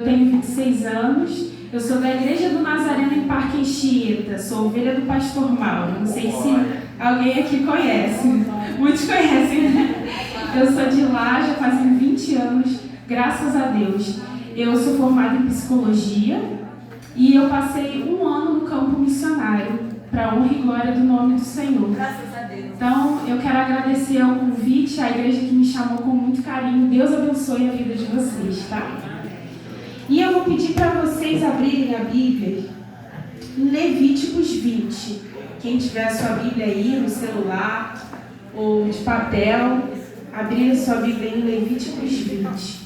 Eu tenho 26 anos, eu sou da Igreja do Nazareno em Parque Anchieta, sou ovelha do Pastor Mauro. Não sei se alguém aqui conhece, muitos conhecem, né? Eu sou de lá, já fazem 20 anos, graças a Deus. Eu sou formada em psicologia e eu passei um ano no campo missionário, para a honra e glória do nome do Senhor. Graças a Deus. Então, eu quero agradecer ao convite, à igreja que me chamou com muito carinho. Deus abençoe a vida de vocês, tá? E eu vou pedir para vocês abrirem a Bíblia em Levíticos 20. Quem tiver a sua Bíblia aí no celular ou de papel, abrir a sua Bíblia em Levíticos 20.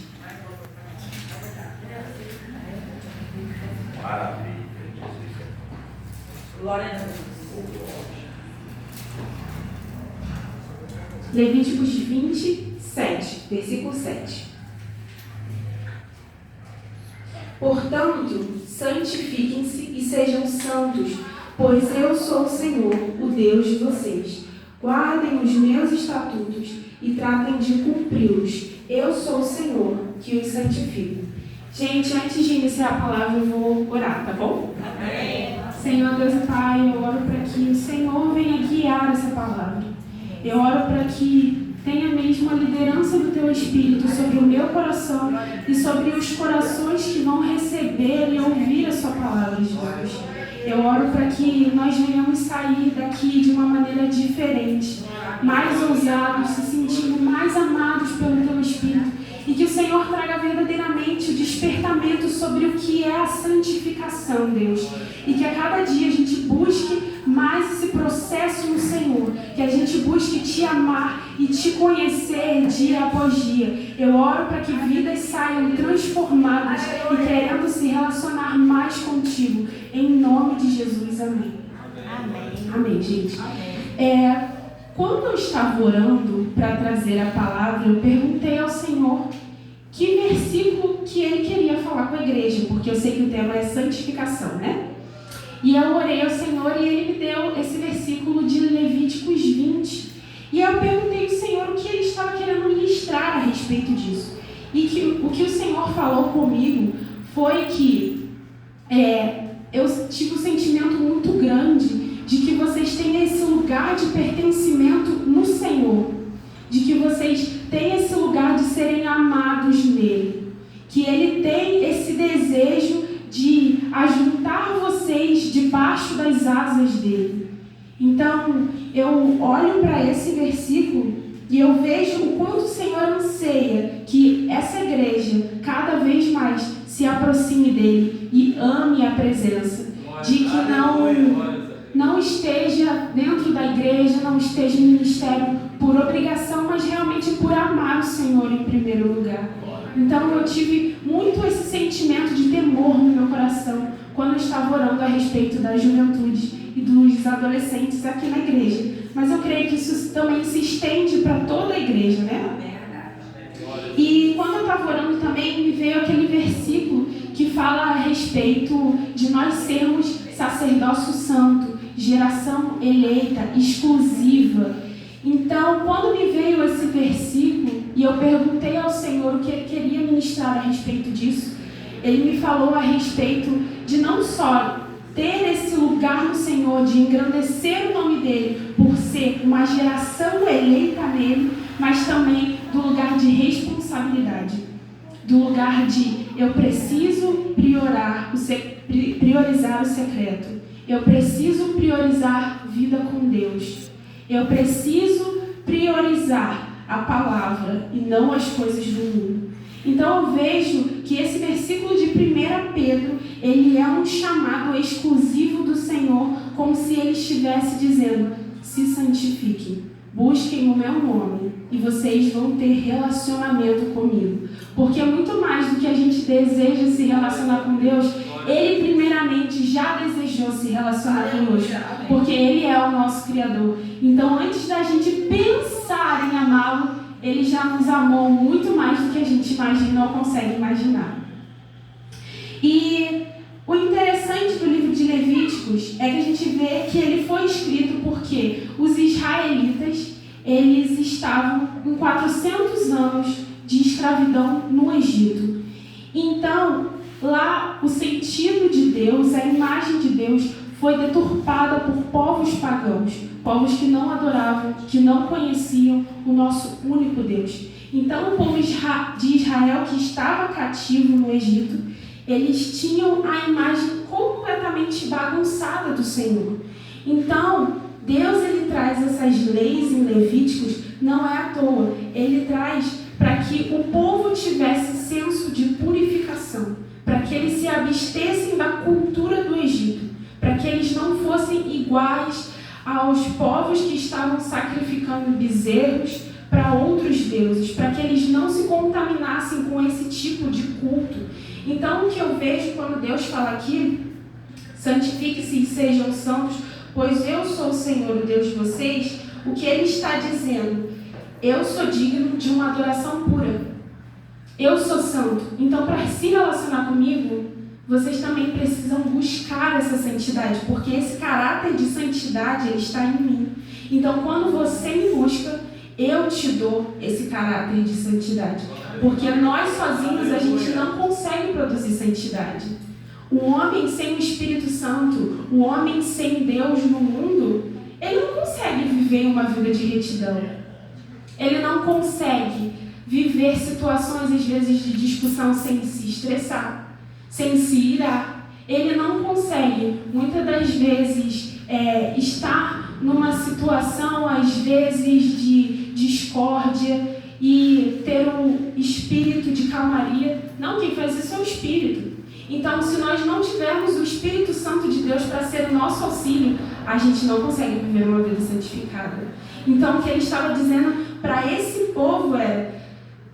Glória a Deus. Levíticos 27, versículo 7. Portanto, santifiquem-se e sejam santos, pois eu sou o Senhor, o Deus de vocês. Guardem os meus estatutos e tratem de cumpri-los. Eu sou o Senhor, que os santifico. Gente, antes de iniciar a palavra, eu vou orar, tá bom? Amém. Senhor Deus e Pai, eu oro para que o Senhor venha guiar essa palavra. Eu oro para que tenha mesmo a liderança do Teu Espírito sobre o meu coração e sobre os corações que vão receber e ouvir a Sua palavra, Jesus. Eu oro para que nós venhamos sair daqui de uma maneira diferente, mais ousados, se sentindo mais amados pelo Teu Espírito, e que o Senhor traga verdadeiramente o despertamento sobre o que é a santificação, Deus. E que a cada dia a gente busque mais esse processo no Senhor. Que a gente busque Te amar e Te conhecer dia após dia. Eu oro para que vidas saiam transformadas e querendo se relacionar mais contigo. Em nome de Jesus, amém. Amém. Amém, gente. Amém. Quando eu estava orando para trazer a palavra, eu perguntei ao Senhor que versículo que Ele queria falar com a igreja, porque eu sei que o tema é santificação, né? E eu orei ao Senhor e Ele me deu esse versículo de Levíticos 20. E eu perguntei ao Senhor o que Ele estava querendo ministrar a respeito disso. E o que o Senhor falou comigo foi que eu tive um sentimento muito grande de que vocês têm esse lugar de pertencimento no Senhor, de que vocês têm esse lugar de serem amados nele, que Ele tem esse desejo de ajuntar vocês debaixo das asas dele. Então, eu olho para esse versículo e eu vejo o quanto o Senhor anseia que essa igreja cada vez mais se aproxime dele e ame a presença, de que não esteja dentro da igreja, não esteja no ministério por obrigação, mas realmente por amar o Senhor em primeiro lugar. Então eu tive muito esse sentimento de temor no meu coração quando eu estava orando a respeito da juventude e dos adolescentes aqui na igreja. Mas eu creio que isso também se estende para toda a igreja, né? E quando eu estava orando também, me veio aquele versículo que fala a respeito de nós sermos sacerdócio santo, geração eleita, exclusiva. Então, quando me veio esse versículo e eu perguntei ao Senhor o que Ele queria ministrar a respeito disso, Ele me falou a respeito de não só ter esse lugar no Senhor, de engrandecer o nome dEle por ser uma geração eleita nele, mas também do lugar de responsabilidade, do lugar de eu preciso priorizar o secreto. Eu preciso priorizar vida com Deus. Eu preciso priorizar a palavra e não as coisas do mundo. Então eu vejo que esse versículo de 1 Pedro, ele é um chamado exclusivo do Senhor, como se ele estivesse dizendo: se santifiquem, busquem o meu nome e vocês vão ter relacionamento comigo. Porque muito mais do que a gente deseja se relacionar com Deus, Ele primeiramente já desejou se relacionar conosco, porque Ele é o nosso Criador. Então, antes da gente pensar em amá-lo, Ele já nos amou muito mais do que a gente imagina ou consegue imaginar. E o interessante do livro de Levíticos é que a gente vê que ele foi escrito porque os israelitas, eles estavam com 400 anos de escravidão no Egito. Então, lá o sentido de Deus, a imagem de Deus foi deturpada por povos pagãos, povos que não adoravam, que não conheciam o nosso único Deus. Então o povo de Israel que estava cativo no Egito, eles tinham a imagem completamente bagunçada do Senhor. Então Deus ele traz essas leis em Levíticos, não é à toa, ele traz para que o povo tivesse senso de purificação, para que eles se abstessem da cultura do Egito, para que eles não fossem iguais aos povos que estavam sacrificando bezerros para outros deuses, para que eles não se contaminassem com esse tipo de culto. Então, o que eu vejo quando Deus fala aqui, santifique-se e sejam santos, pois eu sou o Senhor, o Deus de vocês, o que ele está dizendo? Eu sou digno de uma adoração pura. Eu sou santo. Então, para se relacionar comigo, vocês também precisam buscar essa santidade, porque esse caráter de santidade ele está em mim. Então, quando você me busca, eu te dou esse caráter de santidade. Porque nós sozinhos, a gente não consegue produzir santidade. O homem sem o Espírito Santo, o homem sem Deus no mundo, ele não consegue viver uma vida de retidão. Ele não consegue viver situações, às vezes, de discussão sem se estressar, sem se irar. Ele não consegue, muitas das vezes, estar numa situação, às vezes, de discórdia e ter um espírito de calmaria. Não, quem faz isso é o Espírito. Então, se nós não tivermos o Espírito Santo de Deus para ser o nosso auxílio, a gente não consegue viver uma vida santificada. Então, o que ele estava dizendo para esse povo era: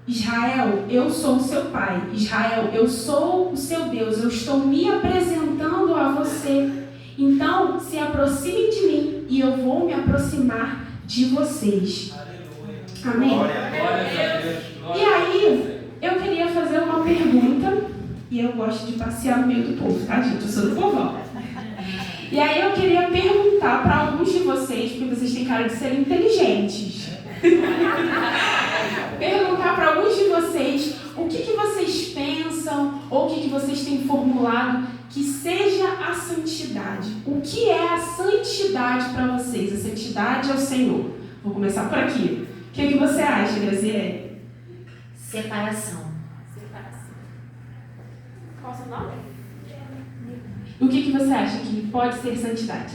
Israel, eu sou o seu pai. Israel, eu sou o seu Deus. Eu estou me apresentando a você. Então, se aproximem de mim e eu vou me aproximar de vocês. Amém? E aí, eu queria fazer uma pergunta. E eu gosto de passear no meio do povo, tá, gente? Eu sou do povão. E aí eu queria perguntar para alguns de vocês, porque vocês têm cara de serem inteligentes. Perguntar para alguns de vocês o que vocês pensam ou o que vocês têm formulado que seja a santidade. O que é a santidade para vocês? A santidade é o Senhor. Vou começar por aqui. O que você acha, Graziele? Separação. Qual o seu nome? O que você acha que pode ser santidade?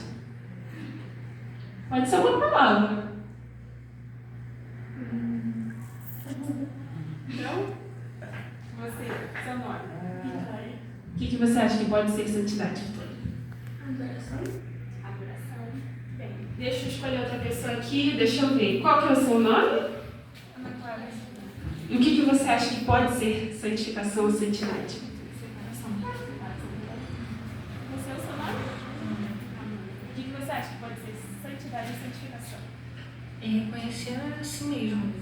Pode ser uma palavra. Não? Você, seu nome. O que você acha que pode ser santidade? Adoração. Adoração. Bem, deixa eu escolher outra pessoa aqui, deixa eu ver. Qual que é o seu nome? Ana Clara. E o que você acha que pode ser santificação ou santidade? Acho que pode ser santidade e santificação. É reconhecer a si mesmo,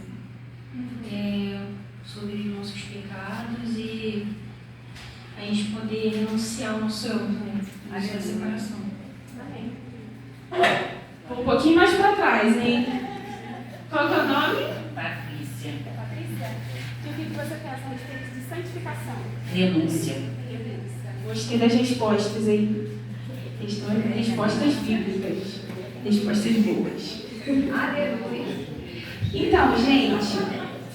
sobre os nossos pecados e a gente poder renunciar ao nosso eu, né? Acho que é a separação. Amém. Um pouquinho mais para trás, hein? Qual que é o nome? Patrícia. Patrícia? E o que você pensa a respeito de santificação? Renúncia. Gostei das respostas, hein? Respostas bíblicas. Respostas boas. Aleluia. Então, gente,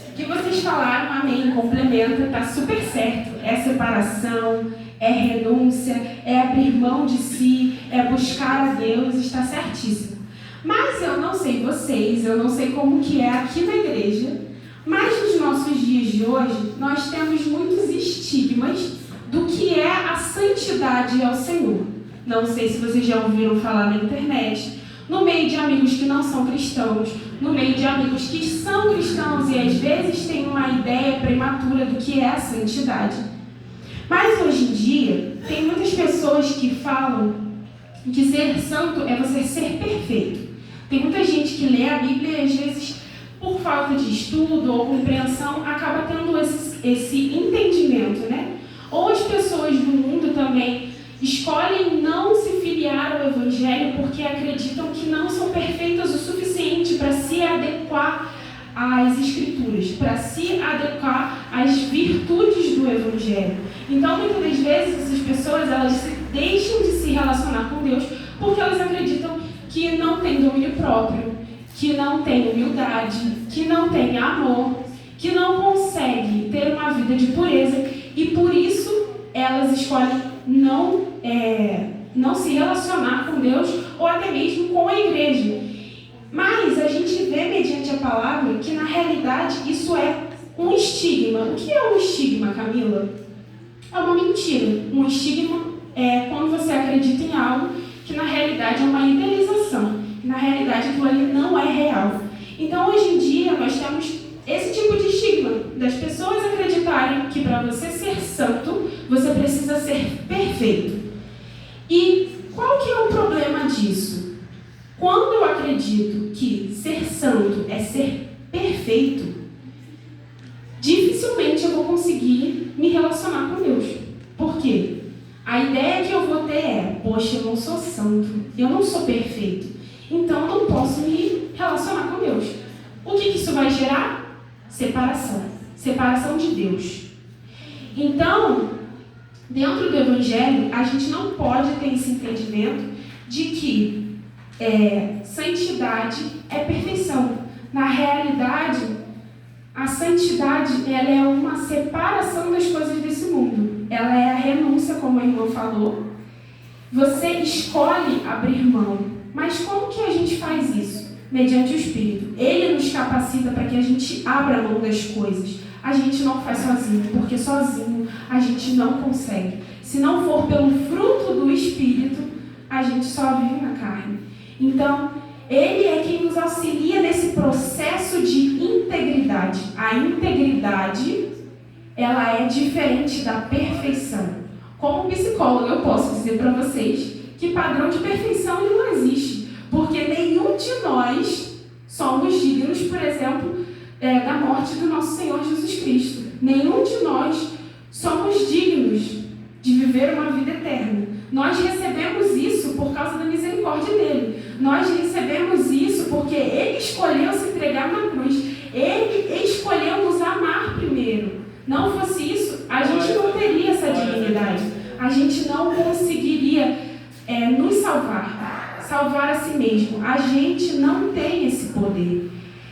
o que vocês falaram, amém, complementa, tá super certo. É separação, é renúncia, é abrir mão de si, é buscar a Deus, está certíssimo. Mas eu não sei vocês, eu não sei como que é aqui na igreja, mas nos nossos dias de hoje, nós temos muitos estigmas do que é a santidade ao Senhor. Não sei se vocês já ouviram falar na internet, no meio de amigos que não são cristãos, no meio de amigos que são cristãos e às vezes têm uma ideia prematura do que é a santidade. Mas hoje em dia, tem muitas pessoas que falam que ser santo é você ser perfeito. Tem muita gente que lê a Bíblia e às vezes, por falta de estudo ou compreensão, acaba tendo esse entendimento, né? Ou as pessoas do mundo também escolhem não se filiar ao Evangelho porque acreditam que não são perfeitas o suficiente para se adequar às Escrituras, para se adequar às virtudes do Evangelho. Então, muitas das vezes, essas pessoas, elas deixam de se relacionar com Deus porque elas acreditam que não tem domínio próprio, que não tem humildade, que não tem amor, que não consegue ter uma vida de pureza, e por isso elas escolhem não se relacionar com Deus ou até mesmo com a igreja. Mas a gente vê mediante a palavra que na realidade isso é um estigma. O que é um estigma, Camila? É uma mentira. Um estigma é quando você acredita em algo que na realidade é uma idealização. Na realidade aquilo ali não é real. Então hoje em dia nós temos esse tipo de estigma das pessoas acreditarem que para você ser santo, você precisa ser perfeito. E qual que é o problema disso? Quando eu acredito que ser santo é ser perfeito, dificilmente eu vou conseguir me relacionar com Deus. Por quê? A ideia que eu vou ter é, poxa, eu não sou santo, eu não sou perfeito, então eu não posso me relacionar com Deus. O que isso vai gerar? Separação. Separação de Deus. Então, dentro do Evangelho, a gente não pode ter esse entendimento de que santidade é perfeição. Na realidade, a santidade ela é uma separação das coisas desse mundo. Ela é a renúncia, como a irmã falou. Você escolhe abrir mão. Mas como que a gente faz isso? Mediante o Espírito. Ele nos capacita para que a gente abra mão das coisas. A gente não faz sozinho, porque sozinho a gente não consegue. Se não for pelo fruto do Espírito, a gente só vive na carne. Então, Ele é quem nos auxilia nesse processo de integridade. A integridade, ela é diferente da perfeição. Como psicóloga, eu posso dizer para vocês que padrão de perfeição ele não existe. Porque nenhum de nós somos dignos, por exemplo, da morte do nosso Senhor Jesus Cristo. Nenhum de nós somos dignos de viver uma vida eterna. Nós recebemos isso por causa da misericórdia dele. Nós recebemos isso porque ele escolheu se entregar na cruz. Ele escolheu nos amar primeiro. Não fosse isso, a gente não teria essa dignidade. A gente não conseguiria nos salvar a si mesmo. A gente não tem esse poder.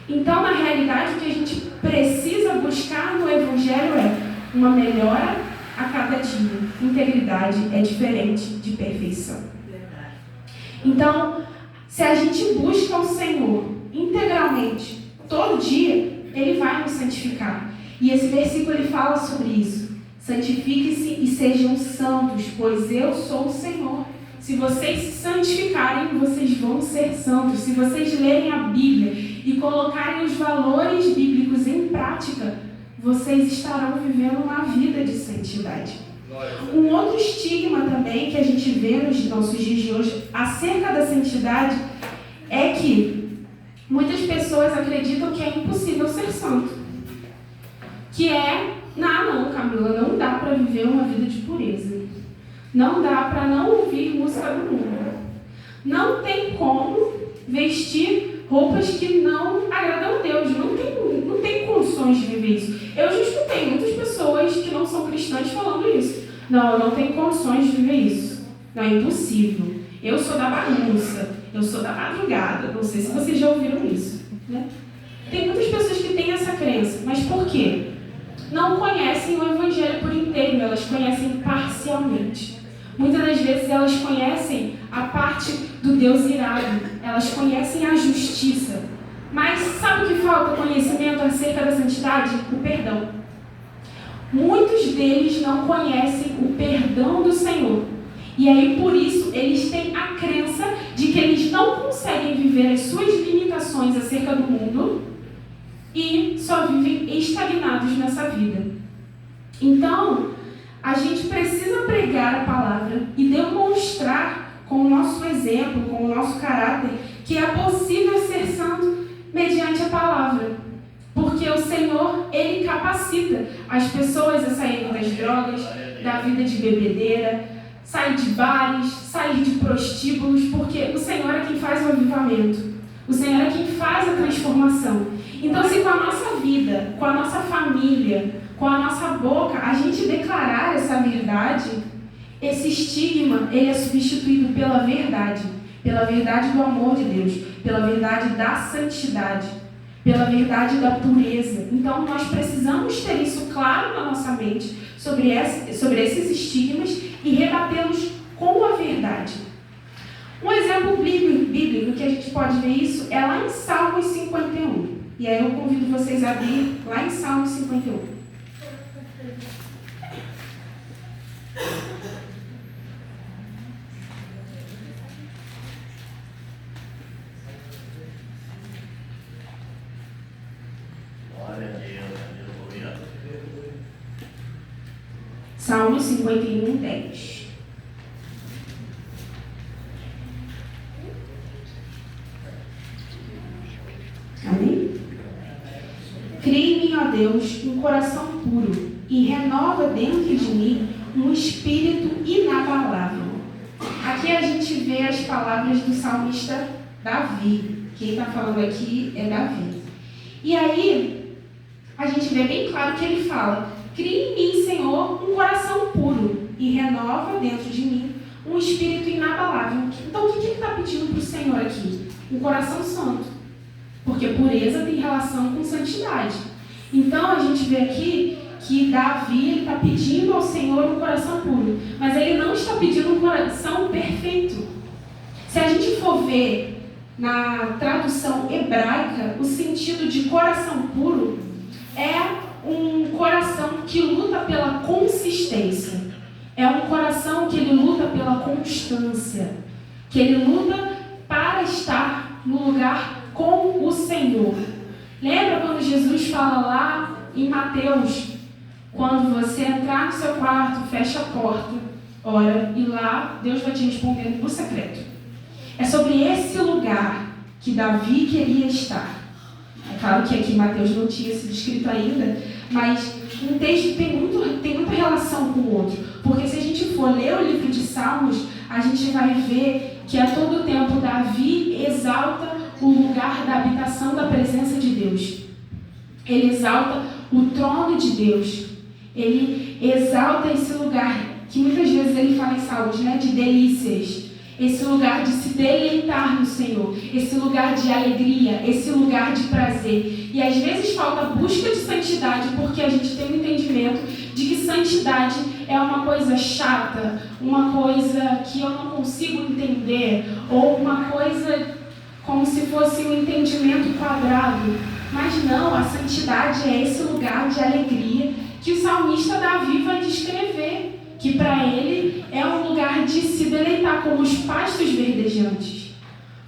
Então, na realidade, o que a gente precisa buscar no Evangelho é uma melhora a cada dia. Integridade é diferente de perfeição. Então, se a gente busca o Senhor integralmente, todo dia, Ele vai nos santificar. E esse versículo ele fala sobre isso. Santifiquem-se e sejam santos, pois eu sou o Senhor. Se vocês se santificarem, vocês vão ser santos. Se vocês lerem a Bíblia e colocarem os valores bíblicos em prática, vocês estarão vivendo uma vida de santidade. Um outro estigma também que a gente vê nos nossos dias de hoje acerca da santidade é que muitas pessoas acreditam que é impossível ser santo. Que não, Camila, não dá para viver uma vida de pureza. Não dá para não ouvir música do mundo. Não tem como vestir roupas que não agradam a Deus. Não tem condições de viver isso. Eu já escutei muitas pessoas que não são cristãs falando isso. Não, eu não tenho condições de viver isso. Não, é impossível. Eu sou da bagunça. Eu sou da madrugada. Não sei se vocês já ouviram isso, né? Tem muitas pessoas que têm essa crença. Mas por quê? Não conhecem o Evangelho por inteiro. Elas conhecem parcialmente. Muitas das vezes elas conhecem a parte do Deus irado. Elas conhecem a justiça. Mas sabe o que falta conhecimento acerca da santidade? O perdão. Muitos deles não conhecem o perdão do Senhor. E aí, por isso, eles têm a crença de que eles não conseguem viver as suas limitações acerca do mundo e só vivem estagnados nessa vida. Então, a gente precisa pregar a palavra e demonstrar com o nosso exemplo, com o nosso caráter, que é possível ser santo mediante a palavra. Porque o Senhor, Ele capacita as pessoas a saírem das drogas, da vida de bebedeira, sair de bares, sair de prostíbulos, porque o Senhor é quem faz o avivamento. O Senhor é quem faz a transformação. Então, se com a nossa vida, com a nossa família, com a nossa boca, a gente declarar essa verdade, esse estigma, ele é substituído pela verdade do amor de Deus, pela verdade da santidade, pela verdade da pureza. Então, nós precisamos ter isso claro na nossa mente, sobre esses estigmas, e rebatê-los com a verdade. Um exemplo bíblico que a gente pode ver isso é lá em Salmos 51. E aí eu convido vocês a abrir lá em Salmos 51. Salmo 51, 10. Amém? Cria em mim, ó Deus, um coração puro e renova dentro de mim um espírito inabalável. Aqui a gente vê as palavras do salmista Davi. Quem está falando aqui é Davi. E aí, a gente vê bem claro que ele fala: cria em mim, Senhor, um coração puro e renova dentro de mim um espírito inabalável. Então, o que ele está pedindo para o Senhor aqui? Um coração santo. Porque pureza tem relação com santidade. Então, a gente vê aqui que Davi está pedindo ao Senhor um coração puro. Mas ele não está pedindo um coração perfeito. Se a gente for ver na tradução hebraica, o sentido de coração puro é um coração que luta pela consistência. É um coração que ele luta pela constância. Que ele luta para estar no lugar com o Senhor. Lembra quando Jesus fala lá em Mateus: quando você entrar no seu quarto, fecha a porta, ora, e lá Deus vai te responder no secreto. É sobre esse lugar que Davi queria estar. É claro que aqui Mateus não tinha sido escrito ainda, mas um texto tem muita relação com o outro. Porque se a gente for ler o livro de Salmos, a gente vai ver que a todo tempo Davi exalta o lugar da habitação da presença de Deus. Ele exalta o trono de Deus. Ele exalta esse lugar que muitas vezes ele fala em Salmos, né, de delícias. Esse lugar de se deleitar no Senhor, esse lugar de alegria, esse lugar de prazer. E às vezes falta busca de santidade, porque a gente tem um entendimento de que santidade é uma coisa chata, uma coisa que eu não consigo entender, ou uma coisa como se fosse um entendimento quadrado. Mas não, a santidade é esse lugar de alegria que o salmista Davi vai descrever, que para ele é um lugar de se deleitar, como os pastos verdejantes.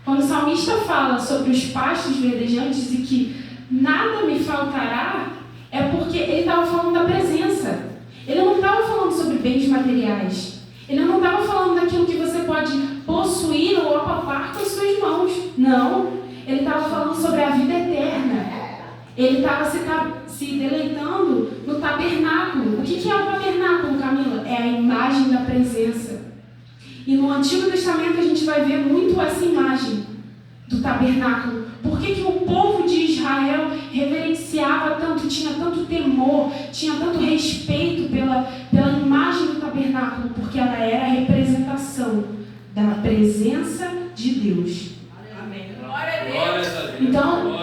Quando o salmista fala sobre os pastos verdejantes e que nada me faltará, é porque ele estava falando da presença. Ele não estava falando sobre bens materiais. Ele não estava falando daquilo que você pode possuir ou apalpar com as suas mãos. Não. Ele estava falando sobre a vida eterna. Ele estava se deleitando no tabernáculo. O que é o tabernáculo, Camila? É a imagem da presença. E no Antigo Testamento a gente vai ver muito essa imagem do tabernáculo. Por que o povo de Israel reverenciava tanto, tinha tanto temor, tinha tanto respeito pela imagem do tabernáculo? Porque ela era a representação da presença de Deus. Amém. Glória a Deus. Então,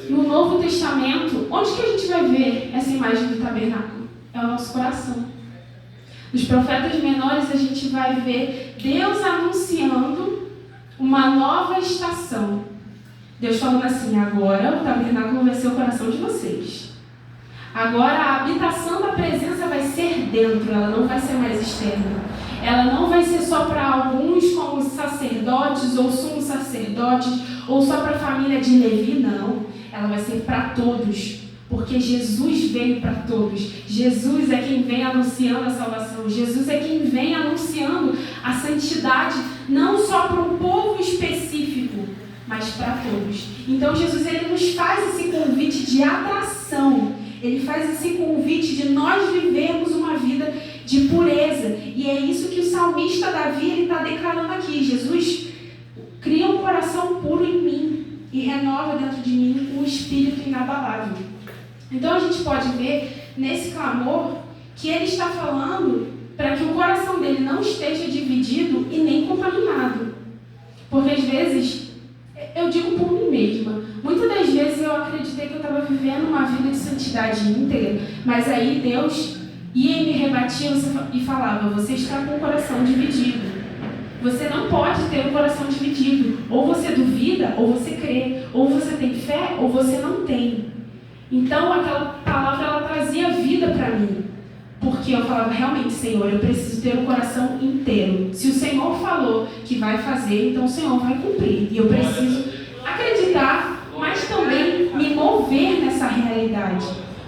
no Novo Testamento, onde que a gente vai ver essa imagem do tabernáculo? É o nosso coração. Nos profetas menores a gente vai ver Deus anunciando uma nova estação. Deus falando assim: agora o tabernáculo vai ser o coração de vocês. Agora a habitação da presença vai ser dentro, ela não vai ser mais externa. Ela não vai ser só para alguns, como sacerdotes ou sumos sacerdotes, ou só para a família de Levi, não. Ela vai ser para todos, porque Jesus veio para todos. Jesus é quem vem anunciando a salvação. Jesus é quem vem anunciando a santidade, não só para um povo específico, mas para todos. Então Jesus, ele nos faz esse convite de atração. Ele faz esse convite de nós vivermos uma vida de pureza. E é isso que o salmista Davi está declarando aqui. Jesus, cria um coração puro em mim e renova dentro de mim um espírito inabalável. Então a gente pode ver nesse clamor que ele está falando para que o coração dele não esteja dividido e nem contaminado. Porque às vezes, eu digo por mim mesma, muitas das vezes eu acreditei que eu estava vivendo uma vida de santidade íntegra, mas aí Deus ia e me rebatia e falava: você está com o coração dividido. Você não pode ter o coração dividido. Ou você duvida, ou você crê. Ou você tem fé, ou você não tem. Então aquela palavra ela trazia vida para mim. Porque eu falava: realmente, Senhor, eu preciso ter o coração inteiro. Se o Senhor falou que vai fazer, então o Senhor vai cumprir. E eu preciso acreditar, mas também me mover nessa realidade.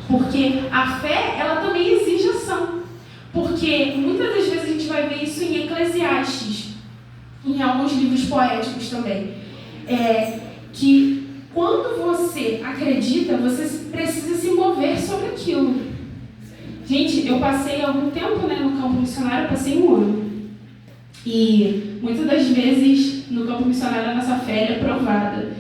Porque a fé, ela também exige ação. Porque muitas das vezes a gente vai ver isso em Eclesiastes, em alguns livros poéticos também. Que quando você acredita, você precisa se mover sobre aquilo. Gente, eu passei algum tempo, no campo missionário, eu passei 1 ano. E muitas das vezes no campo missionário a nossa fé era provada.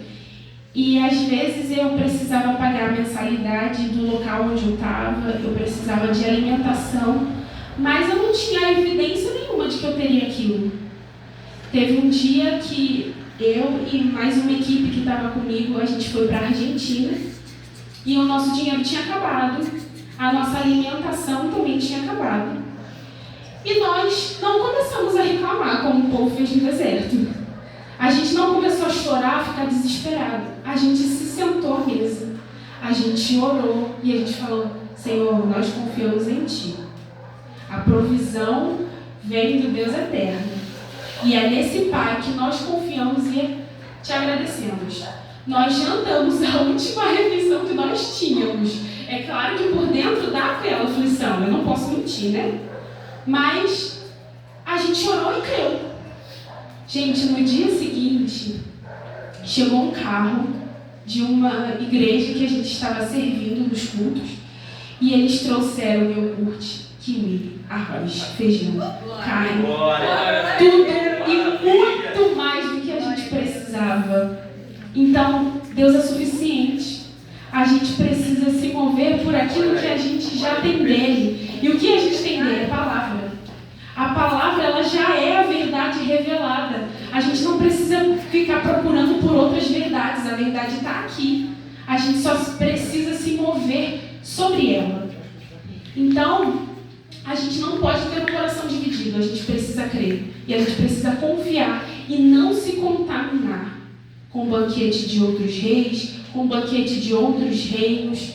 E às vezes eu precisava pagar a mensalidade do local onde eu estava, eu precisava de alimentação, mas eu não tinha evidência nenhuma de que eu teria aquilo. Teve um dia que eu e mais uma equipe que estava comigo, a gente foi para a Argentina e o nosso dinheiro tinha acabado, a nossa alimentação também tinha acabado. E nós não começamos a reclamar como o povo fez no deserto. A gente não começou a chorar, a ficar desesperado. A gente se sentou à mesa, a gente orou e a gente falou: Senhor, nós confiamos em Ti. A provisão vem do Deus eterno. E é nesse Pai que nós confiamos e te agradecemos. Nós jantamos a última refeição que nós tínhamos. É claro que por dentro dá aquela aflição, eu não posso mentir, né? Mas a gente orou e creu. Gente, no dia seguinte, chegou um carro de uma igreja que a gente estava servindo nos cultos e eles trouxeram iogurte, kiwi, arroz, feijão, carne, tudo e muito mais do que a gente precisava. Então, Deus é suficiente. A gente precisa se mover por aquilo que a gente já tem dele. E o que a gente tem dele? A palavra. A palavra, ela já é a verdade revelada. A gente não precisa ficar procurando por outras verdades. A verdade está aqui. A gente só precisa se mover sobre ela. Então, a gente não pode ter um coração dividido. A gente precisa crer. E a gente precisa confiar e não se contaminar com o banquete de outros reis, com o banquete de outros reinos,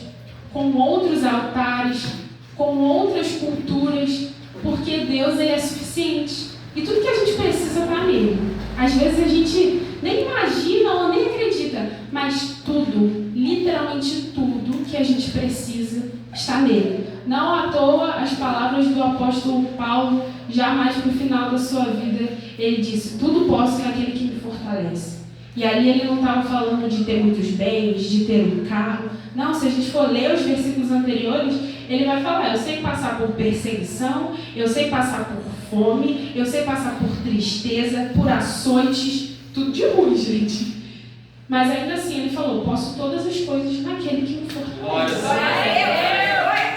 com outros altares, com outras culturas, porque Deus ele é suficiente. E tudo que a gente precisa está nele. Às vezes a gente nem imagina ou nem acredita, mas tudo, literalmente tudo que a gente precisa está nele. Não à toa as palavras do apóstolo Paulo, já mais para o final da sua vida, ele disse: tudo posso naquele que me fortalece. E ali ele não estava falando de ter muitos bens, de ter um carro. Não, se a gente for ler os versículos anteriores, ele vai falar: eu sei passar por perseguição, eu sei passar por fome, eu sei passar por tristeza, por açoites, tudo de ruim, gente. Mas ainda assim ele falou: posso todas as coisas naquele que me fortalece.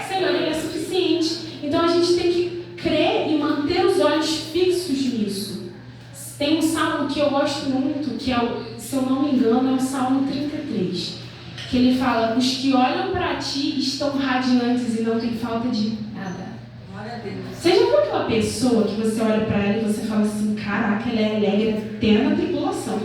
Senhor, ele é suficiente. Então a gente tem que crer e manter os olhos fixos nisso. Tem um salmo que eu gosto muito, que se eu não me engano, é o Salmo 33, que ele fala: os que olham para ti estão radiantes e não tem falta de nada. Você já viu aquela pessoa que você olha para ela e você fala assim: caraca, ela é alegre até na tribulação.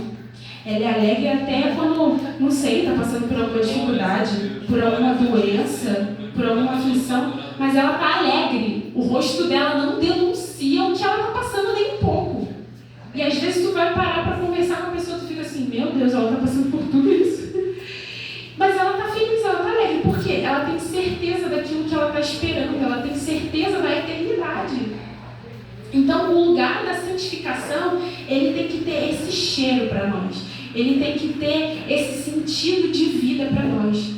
Ela é alegre até quando, não sei, está passando por alguma dificuldade, por alguma doença, por alguma aflição, mas ela está alegre. O rosto dela não denuncia o que ela está passando nem um pouco. E às vezes tu vai parar para conversar com a pessoa e tu fica assim: meu Deus, ela está passando por tudo isso. Mas ela está feliz, ela está alegre. Por quê? Ela tem certeza daquilo que ela está esperando, ela tem certeza da eternidade. Então, o lugar da santificação, ele tem que ter esse cheiro para nós. Ele tem que ter esse sentido de vida para nós.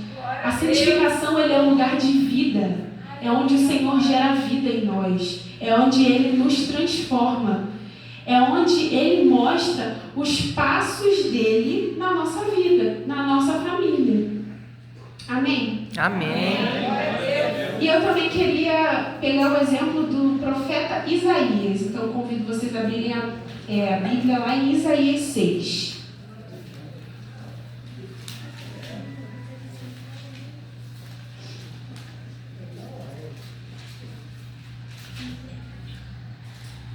A santificação, ele é um lugar de vida. É onde o Senhor gera vida em nós. É onde Ele nos transforma. É onde Ele mostra os passos dele na nossa vida, na nossa família. Amém? Amém. E eu também queria pegar o exemplo do profeta Isaías. Então, convido vocês a abrirem a Bíblia lá em Isaías 6.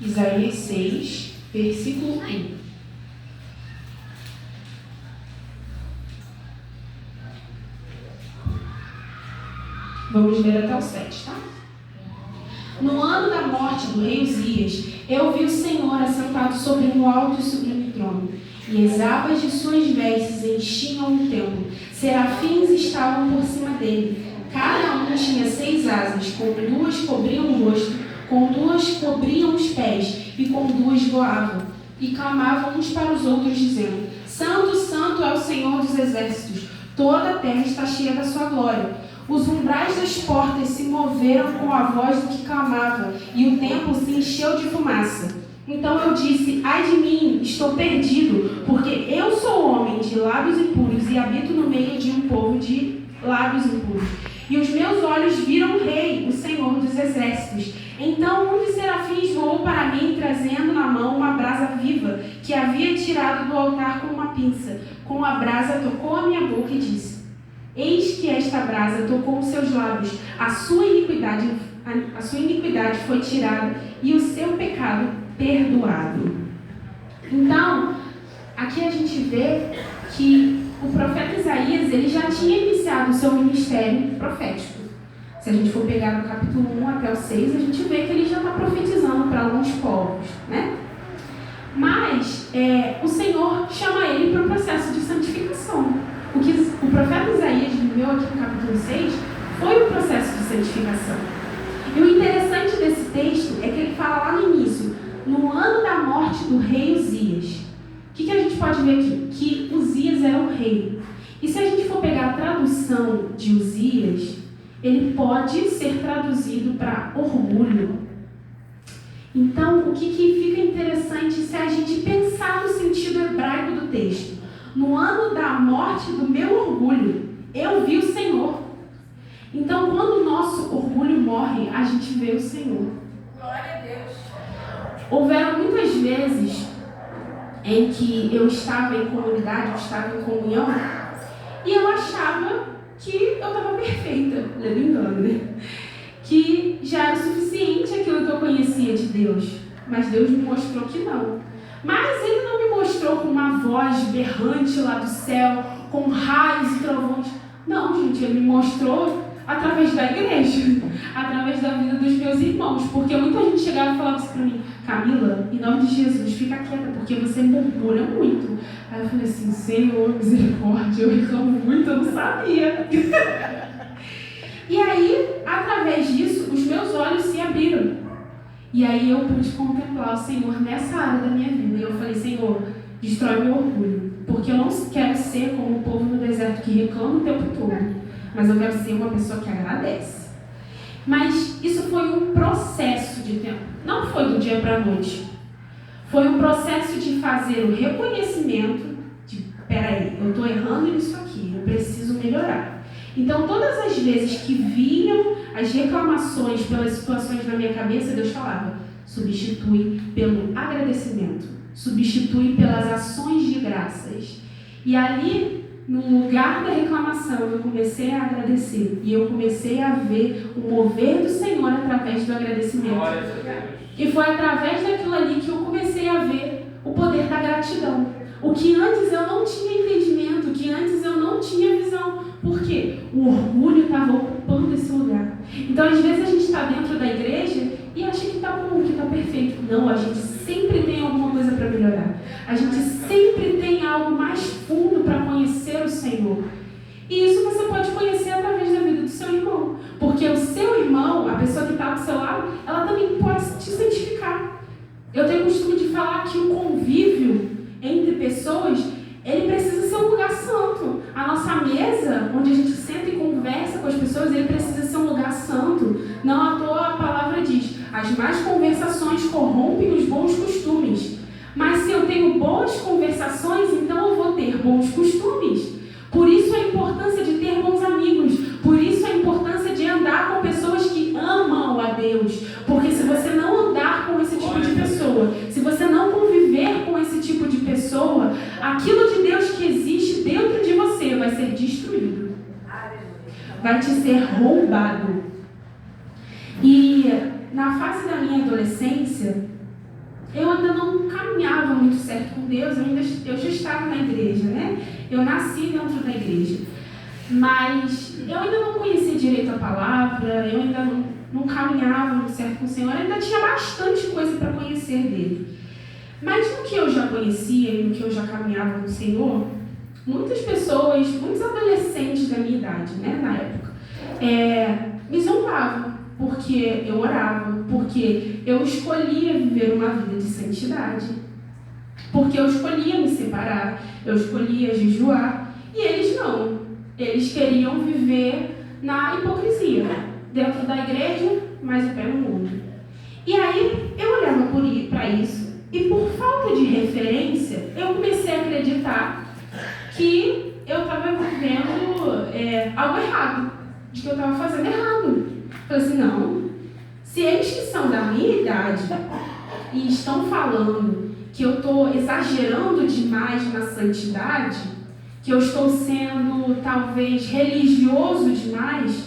Isaías 6, versículo 1. Vamos ler até o 7, tá? No ano da morte do rei Uzias, eu vi o Senhor assentado sobre um alto e sublime trono, e as abas de suas vestes enchiam o templo. Serafins estavam por cima dele. Cada um tinha 6 asas, com 2 cobriam o rosto, com 2 cobriam os pés, e com 2 voavam. E clamavam uns para os outros, dizendo: Santo, Santo é o Senhor dos exércitos, toda a terra está cheia da sua glória. Os umbrais das portas se moveram com a voz do que clamava, e o templo se encheu de fumaça. Então eu disse: ai de mim, estou perdido, porque eu sou homem de lábios impuros e habito no meio de um povo de lábios impuros. E os meus olhos viram o Rei, o Senhor dos exércitos. Então um dos serafins voou para mim, trazendo na mão uma brasa viva, que havia tirado do altar com uma pinça. Com a brasa tocou a minha boca e disse: eis que esta brasa tocou os seus lábios, a sua iniquidade foi tirada e o seu pecado perdoado. Então, aqui a gente vê que o profeta Isaías, ele já tinha iniciado o seu ministério profético. Se a gente for pegar no capítulo 1 até o 6, a gente vê que ele já está profetizando para alguns povos, né? Mas o Senhor chama ele para o processo de santificação. O que o profeta Isaías viveu aqui no capítulo 6 foi o processo de santificação. E o interessante desse texto é que ele fala lá no início, no ano da morte do rei Uzias. O que a gente pode ver aqui? Que Uzias era o rei. E se a gente for pegar a tradução de Uzias, ele pode ser traduzido para orgulho. Então, o que fica interessante se a gente pensar no sentido hebraico do texto? No ano da morte do meu orgulho, eu vi o Senhor. Então, quando o nosso orgulho morre, a gente vê o Senhor. Glória a Deus. Houveram muitas vezes em que eu estava em comunidade, eu estava em comunhão, e eu achava que eu estava perfeita, lendo engano, né? Que já era suficiente aquilo que eu conhecia de Deus. Mas Deus me mostrou que não. Mas Ele não me mostrou com uma voz berrante lá do céu, com raios e trovões. Não, gente, Ele me mostrou através da igreja, através da vida dos meus irmãos. Porque muita gente chegava e falava assim para mim: Camila, em nome de Jesus, fica quieta, porque você murmura muito. Aí eu falei assim: Senhor, misericórdia, eu reclamo muito, eu não sabia. E aí, através disso, os meus olhos se abriram. E aí eu pude contemplar o Senhor nessa área da minha vida. E eu falei: Senhor, destrói meu orgulho. Porque eu não quero ser como o povo no deserto que reclama o tempo todo. Mas eu quero ser uma pessoa que agradece. Mas isso foi um processo de tempo. Não foi do dia para a noite. Foi um processo de fazer o reconhecimento de: peraí, eu estou errando nisso aqui, eu preciso melhorar. Então, todas as vezes que vinham as reclamações pelas situações na minha cabeça, Deus falava: substitui pelo agradecimento, substitui pelas ações de graças. E ali, no lugar da reclamação, eu comecei a agradecer. E eu comecei a ver o mover do Senhor através do agradecimento. E foi através daquilo ali que eu comecei a ver o poder da gratidão. O que antes eu não tinha entendimento, o que antes eu não tinha visão. Por quê? O orgulho estava ocupando esse lugar. Então, às vezes, a gente está dentro da igreja e acha que está bom, que está perfeito. Não, a gente sempre tem alguma coisa para melhorar. A gente sempre tem algo mais fundo para conhecer o Senhor. E isso você pode conhecer através da vida do seu irmão. Porque o seu irmão, a pessoa que está do seu lado, ela também pode te santificar. Eu tenho o costume de falar que o convívio entre pessoas, ele precisa ser um lugar santo. A nossa mesa, onde a gente senta e conversa com as pessoas, ele precisa ser um lugar santo. Não à toa a palavra diz: as más conversações corrompem os bons costumes. Mas se eu tenho boas conversações, então eu vou ter bons costumes. Por isso a importância de ter bons amigos. Por isso Senhor. Se você não conviver com esse tipo de pessoa, aquilo de Deus que existe dentro de você vai ser destruído. Vai te ser roubado. E na fase da minha adolescência, eu ainda não caminhava muito certo com Deus, eu já estava na igreja, né? Eu nasci dentro da igreja. Mas eu ainda não conhecia direito a palavra, eu ainda não caminhava muito certo com o Senhor, ainda tinha bastante coisa para conhecer dele. Mas no que eu já conhecia e no que eu já caminhava com o Senhor, muitas pessoas, muitos adolescentes da minha idade, né, na época, me zombavam, porque eu orava, porque eu escolhia viver uma vida de santidade, porque eu escolhia me separar, eu escolhia jejuar, e eles não. Eles queriam viver na hipocrisia, dentro da igreja, mas o pé no mundo. E aí eu olhava para isso, e por falta de referência, eu comecei a acreditar que eu estava vivendo algo errado, de que eu estava fazendo errado. Falei assim, não, se eles que são da minha idade e estão falando que eu estou exagerando demais na santidade, que eu estou sendo talvez religioso demais,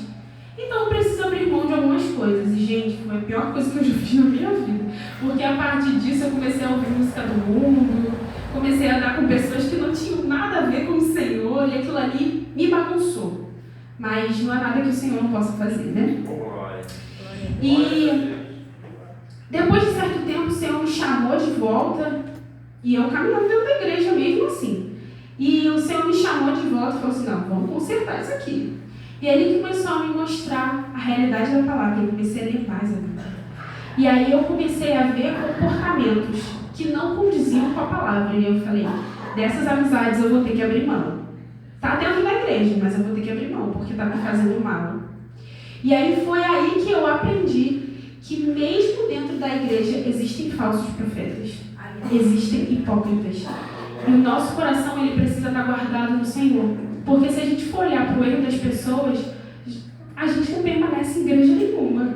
então eu preciso abrir mão de algumas coisas. E gente, foi a pior coisa que eu já fiz na minha vida, porque a partir disso eu comecei a ouvir música do mundo, comecei a andar com pessoas que não tinham nada a ver com o Senhor, e aquilo ali me bagunçou. Mas não é nada que o Senhor não possa fazer, né? E depois de certo tempo o Senhor me chamou de volta, e eu caminhava dentro da igreja mesmo assim. E o Senhor me chamou de volta e falou assim, não, vamos consertar isso aqui. E ele começou a me mostrar a realidade da palavra, eu comecei a ler mais a Bíblia. E aí eu comecei a ver comportamentos que não condiziam com a palavra. E eu falei, dessas amizades eu vou ter que abrir mão. Tá dentro da igreja, mas eu vou ter que abrir mão, porque tá me fazendo mal. E aí foi aí que eu aprendi que mesmo dentro da igreja existem falsos profetas. Existem hipócritas. E o nosso coração, ele precisa estar guardado no Senhor. Porque se a gente for olhar para o erro das pessoas, a gente não permanece em igreja nenhuma.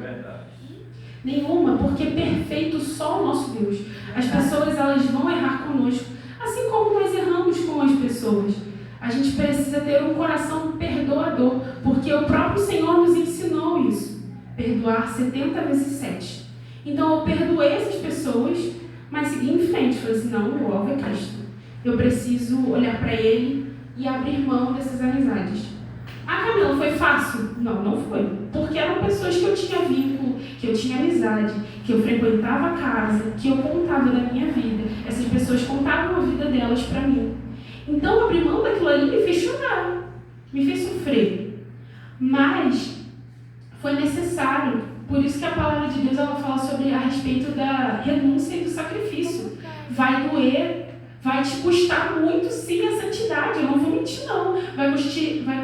Nenhuma, porque é perfeito só o nosso Deus. As pessoas, elas vão errar conosco, assim como nós erramos com as pessoas. A gente precisa ter um coração perdoador, porque o próprio Senhor nos ensinou isso. Perdoar 70 vezes 7. Então eu perdoei essas pessoas, mas segui em frente. Falei assim, não, o alvo é Cristo. Eu preciso olhar para Ele e abrir mão dessas amizades. Ah, Camila, foi fácil? Não, não foi. Porque eram pessoas que eu tinha vínculo, que eu tinha amizade, que eu frequentava a casa, que eu contava da minha vida. Essas pessoas contavam a vida delas para mim. Então, abrir mão daquilo ali me fez chorar, me fez sofrer. Mas foi necessário. Por isso que a palavra de Deus, ela fala sobre a respeito da renúncia e do sacrifício. Vai doer. Vai te custar muito, sim, a santidade. Eu não vou mentir, não. Vai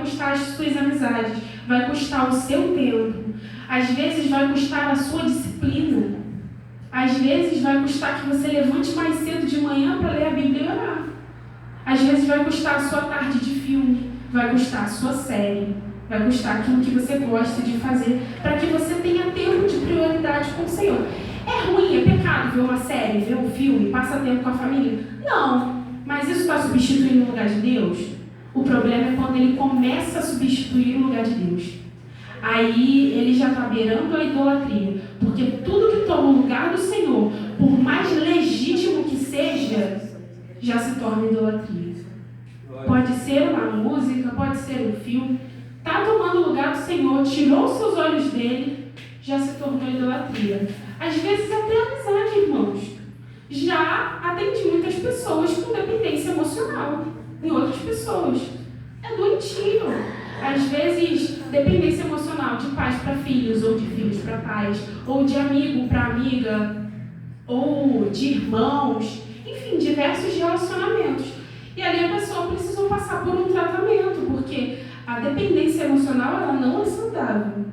custar as suas amizades. Vai custar o seu tempo. Às vezes vai custar a sua disciplina. Às vezes vai custar que você levante mais cedo de manhã para ler a Bíblia e orar. Às vezes vai custar a sua tarde de filme. Vai custar a sua série. Vai custar aquilo que você gosta de fazer para que você tenha tempo de prioridade com o Senhor. É ruim, é pecado ver uma série, ver um filme, passar tempo com a família? Não, mas isso está substituindo o lugar de Deus? O problema é quando ele começa a substituir o lugar de Deus. Aí ele já está beirando a idolatria, porque tudo que toma o lugar do Senhor, por mais legítimo que seja, já se torna idolatria. Pode ser uma música, pode ser um filme, está tomando o lugar do Senhor, tirou os seus olhos dele, já se tornou idolatria. Às vezes até amizade, irmãos. Já atendi muitas pessoas com dependência emocional em outras pessoas. É doentio. Às vezes, dependência emocional de pais para filhos, ou de filhos para pais, ou de amigo para amiga, ou de irmãos, enfim, diversos relacionamentos. E ali a pessoa precisou passar por um tratamento, porque a dependência emocional, ela não é saudável.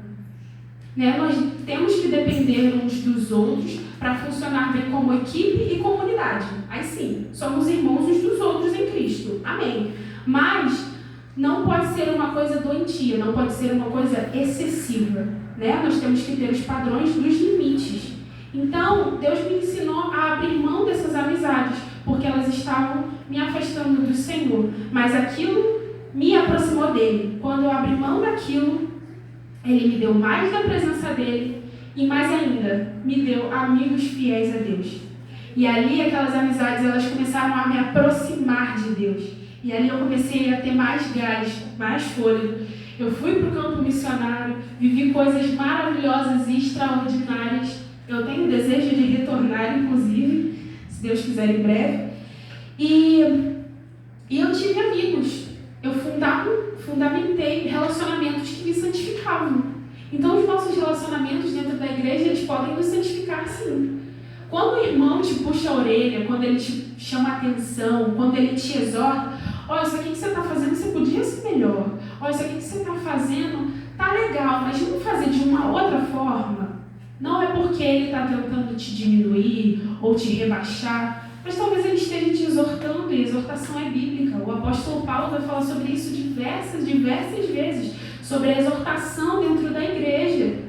Né? Nós temos que depender uns dos outros para funcionar bem como equipe e comunidade. Aí sim, somos irmãos uns dos outros em Cristo. Amém. Mas não pode ser uma coisa doentia, não pode ser uma coisa excessiva. Né? Nós temos que ter os padrões dos limites. Então, Deus me ensinou a abrir mão dessas amizades, porque elas estavam me afastando do Senhor. Mas aquilo me aproximou dele. Quando eu abri mão daquilo, ele me deu mais da presença dele e mais ainda, me deu amigos fiéis a Deus. E ali aquelas amizades, elas começaram a me aproximar de Deus. E ali eu comecei a ter mais gás, mais fôlego. Eu fui para o campo missionário, vivi coisas maravilhosas e extraordinárias. Eu tenho desejo de retornar, inclusive, se Deus quiser, em breve. E eu tive amigos. Eu fundamentei relacionamentos que me santificavam. Então, os nossos relacionamentos dentro da igreja, eles podem nos santificar, sim. Quando o irmão te puxa a orelha, quando ele te chama a atenção, quando ele te exorta, olha, isso aqui que você está fazendo, você podia ser melhor. Olha, isso aqui que você está fazendo, tá legal, mas vamos fazer de uma outra forma. Não é porque ele está tentando te diminuir ou te rebaixar, mas talvez ele esteja te exortando, e exortação é bíblica. O apóstolo Paulo vai falar sobre isso diversas vezes, sobre a exortação dentro da igreja.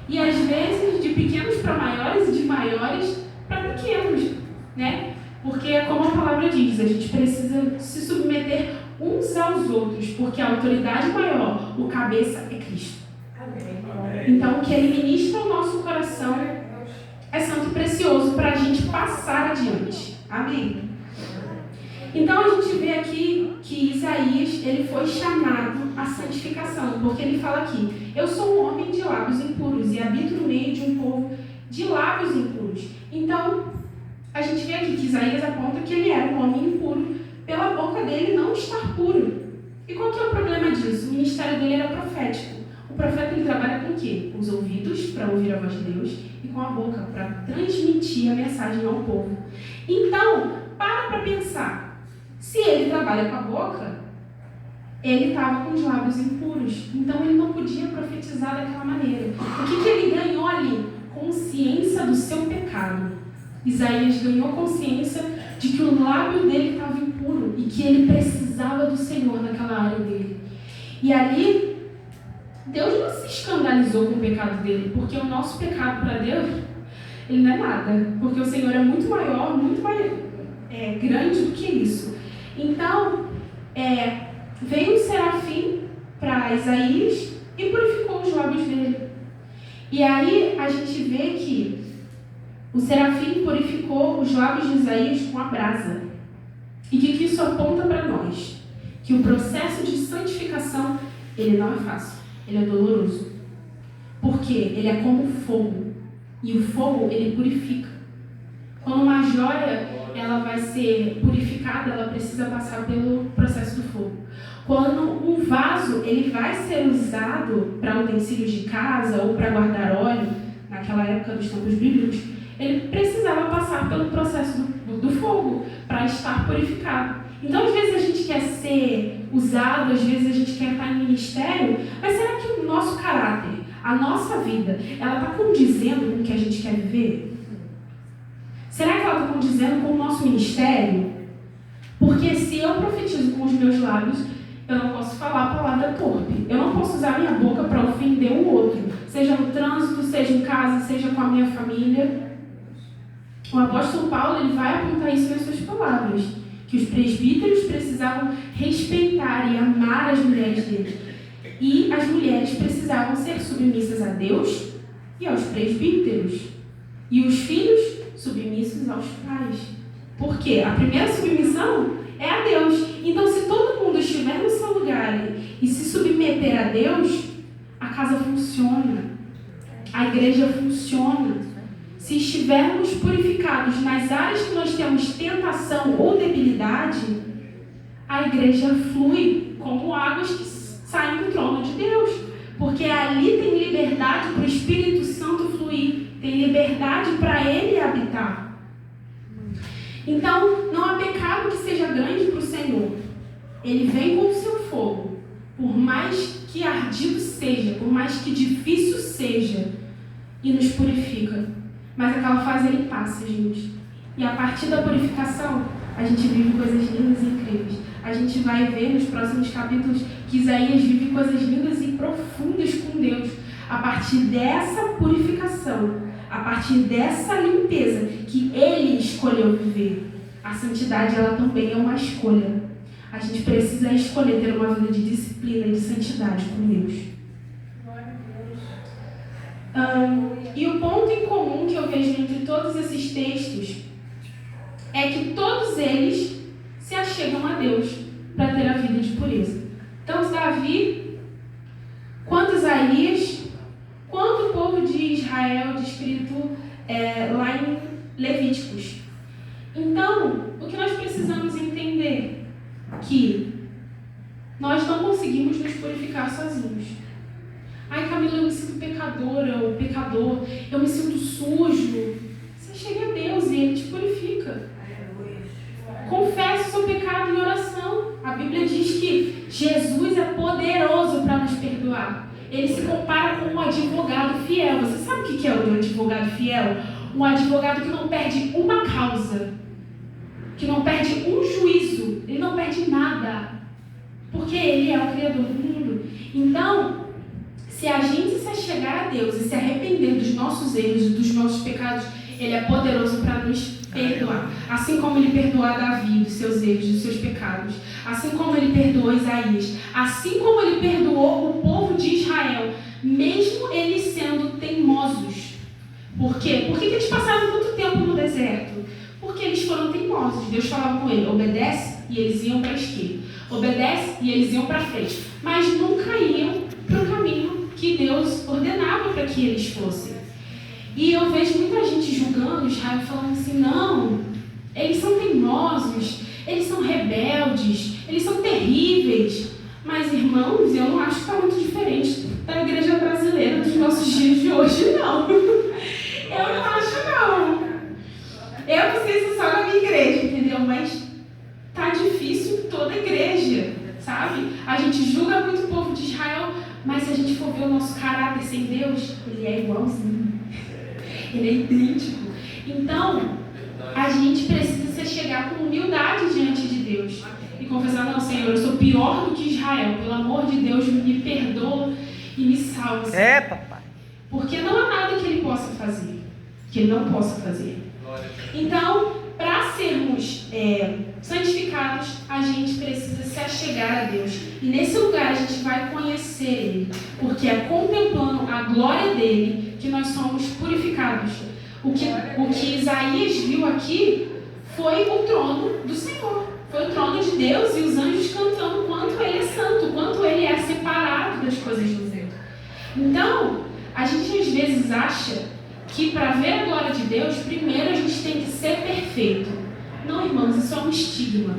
E às vezes de pequenos para maiores e de maiores para pequenos, né? Porque, como a palavra diz, a gente precisa se submeter uns aos outros, porque a autoridade maior, o cabeça, é Cristo. Então, o que ele ministra ao nosso coração é santo e precioso para a gente passar adiante. Amém? Então, a gente vê aqui que Isaías, ele foi chamado à santificação, porque ele fala aqui, eu sou um homem de lábios impuros e habito no meio de um povo de lábios impuros. Então, a gente vê aqui que Isaías aponta que ele era um homem impuro, pela boca dele não estar puro. E qual que é o problema disso? O ministério dele era profético. O profeta, ele trabalha com o quê? Com os ouvidos, para ouvir a voz de Deus, e com a boca, para transmitir a mensagem ao povo. Então, para pensar. Se ele trabalha com a boca, ele estava com os lábios impuros. Então, ele não podia profetizar daquela maneira. O que ele ganhou ali? Consciência do seu pecado. Isaías ganhou consciência de que o lábio dele estava impuro e que ele precisava do Senhor naquela área dele. E ali, Deus não se escandalizou com o pecado dele, porque o nosso pecado para Deus, ele não é nada. Porque o Senhor é muito maior, muito mais grande do que isso. Então, veio um serafim para Isaías e purificou os lábios dele. E aí a gente vê que o serafim purificou os lábios de Isaías com a brasa. E que isso aponta para nós? Que o processo de santificação, ele não é fácil, ele é doloroso. Porque ele é como fogo. E o fogo, ele purifica. Quando uma joia ela vai ser purificada, ela precisa passar pelo processo do fogo. Quando um vaso ele vai ser usado para utensílios de casa ou para guardar óleo, naquela época dos tempos bíblicos, ele precisava passar pelo processo do fogo para estar purificado. Então, às vezes a gente quer ser usado, às vezes a gente quer estar em ministério, mas será que o nosso caráter, a nossa vida, ela está condizendo com o que a gente quer viver? Será que ela está condizendo com o nosso ministério? Porque se eu profetizo com os meus lábios, eu não posso falar a palavra torpe. Eu não posso usar minha boca para ofender o outro. Seja no trânsito, seja em casa, seja com a minha família. O apóstolo Paulo ele vai apontar isso nas suas palavras. Que os presbíteros precisavam respeitar e amar as mulheres dele. E as mulheres precisavam ser submissas a Deus e aos presbíteros. E os filhos submissos aos pais. Por quê? A primeira submissão é a Deus. Então, se todo mundo estiver no seu lugar e se submeter a Deus, a casa funciona. A igreja funciona. Se estivermos purificados nas áreas que nós temos tentação ou debilidade, a igreja flui como águas que saem do trono de Deus. Porque ali tem liberdade para o Espírito Santo fluir. Tem liberdade para ele habitar. Então, não há pecado que seja grande para o Senhor. Ele vem com o seu fogo. Por mais que ardido seja, por mais que difícil seja, e nos purifica. Mas aquela fase ele passa, gente. E a partir da purificação, a gente vive coisas lindas e incríveis. A gente vai ver nos próximos capítulos que Isaías vive coisas lindas e profundas com Deus. A partir dessa purificação, a partir dessa limpeza que Ele escolheu viver. A santidade, ela também é uma escolha. A gente precisa escolher ter uma vida de disciplina e de santidade com Deus. E o ponto em comum que eu vejo entre todos esses textos é que todos eles se achegam a Deus para ter a vida de pureza. Tanto Davi, quanto Isaías, quanto o povo de Israel, descrito lá em Levíticos. Então, o que nós precisamos entender? Que nós não conseguimos nos purificar sozinhos. Ai, Camila, eu me sinto pecadora ou pecador, eu me sinto sujo. Você chega a Deus e Ele te purifica. Confesse o seu pecado em oração. A Bíblia diz que Jesus é poderoso para nos perdoar. Ele se compara com um advogado fiel. Você sabe o que é o advogado fiel? Um advogado que não perde uma causa, que não perde um juízo, ele não perde nada, porque Ele é o Criador do mundo. Então, se a gente se achegar a Deus e se arrepender dos nossos erros e dos nossos pecados, Ele é poderoso para nos perdoar. Assim como Ele perdoou a Davi dos seus erros, dos seus pecados. Assim como Ele perdoou Isaías. Assim como Ele perdoou o povo de Israel, mesmo eles sendo teimosos. Por quê? Por que eles passaram tanto tempo no deserto? Porque eles foram teimosos. Deus falava com ele, obedece, e eles iam para a esquerda. Obedece, e eles iam para a frente. Mas nunca iam para o caminho que Deus ordenava para que eles fossem. E eu vejo muita gente julgando Israel, falando assim, não, eles são teimosos, eles são rebeldes, eles são terríveis. Mas, irmãos, eu não acho que está muito diferente da igreja brasileira dos nossos dias de hoje, não. Eu não acho, não. Eu não sei se só na minha igreja, entendeu? Mas tá difícil em toda a igreja, sabe? A gente julga muito o povo de Israel, mas se a gente for ver o nosso caráter sem Deus, ele é igualzinho. Ele é idêntico. Então, a gente precisa se chegar com humildade diante de Deus e confessar, não, Senhor, eu sou pior do que Israel. Pelo amor de Deus, me perdoa e me salva. Senhor. Papai. Porque não há nada que Ele possa fazer, que Ele não possa fazer. Então, para sermos santificados, a gente precisa se achegar a Deus. E nesse lugar a gente vai conhecer Ele, porque é contemplando a glória dEle que nós somos purificados. O que Isaías viu aqui foi o trono do Senhor. Foi o trono de Deus e os anjos cantando quanto Ele é santo, quanto Ele é separado das coisas do mundo. Então, a gente às vezes acha que para ver a glória de Deus, primeiro a gente tem que ser perfeito. Não, irmãos, isso é um estigma.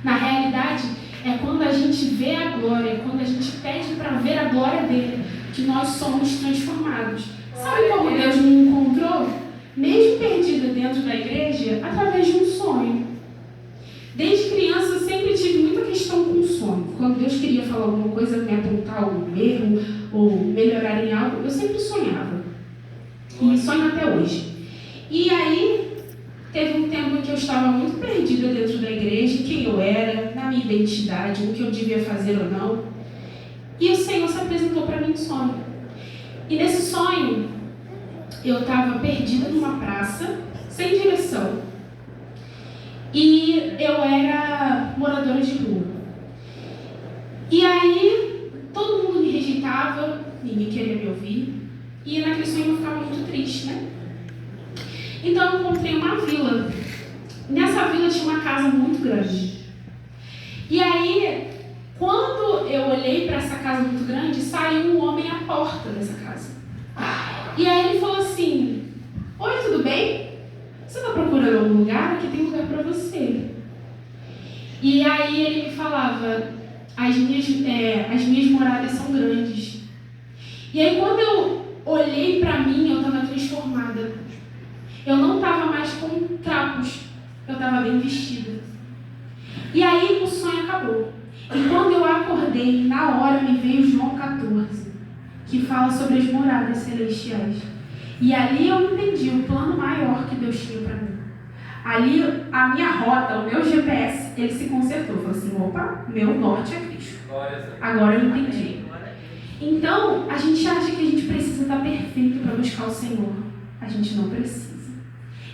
Na realidade, é quando a gente vê a glória, quando a gente pede para ver a glória dele, que nós somos transformados. Sabe como Deus me encontrou? Mesmo perdida dentro da igreja, através de um sonho. Desde criança eu sempre tive muita questão com o sonho. Quando Deus queria falar alguma coisa, me apontar algum erro ou melhorar em algo, eu sempre sonhava. E sonho até hoje. E aí, teve um tempo em que eu estava muito perdida dentro da igreja, quem eu era, na minha identidade, o que eu devia fazer ou não. E o Senhor se apresentou para mim em sonho. E nesse sonho, eu estava perdida numa praça, sem direção. E eu era moradora de rua. E aí, todo mundo me rejeitava, ninguém queria me ouvir. E naquele sonho eu ficava muito triste, né? Então eu encontrei uma vila. Nessa vila tinha uma casa muito grande. E aí, quando eu olhei para essa casa muito grande, saiu um homem à porta dessa casa. E aí ele falou assim, oi, tudo bem? Você está procurando algum lugar? Aqui tem lugar para você. E aí ele me falava, as minhas moradas são grandes. E aí quando eu olhei para mim, eu estava transformada. Eu não estava mais com trapos, eu estava bem vestida. E aí o sonho acabou. E quando eu acordei, na hora me veio João 14, que fala sobre as moradas celestiais. E ali eu entendi o plano maior que Deus tinha para mim. Ali a minha rota, o meu GPS, ele se consertou. Eu falei assim, opa, meu norte é Cristo. Agora eu entendi. Então, a gente acha que a gente precisa estar perfeito para buscar o Senhor. A gente não precisa.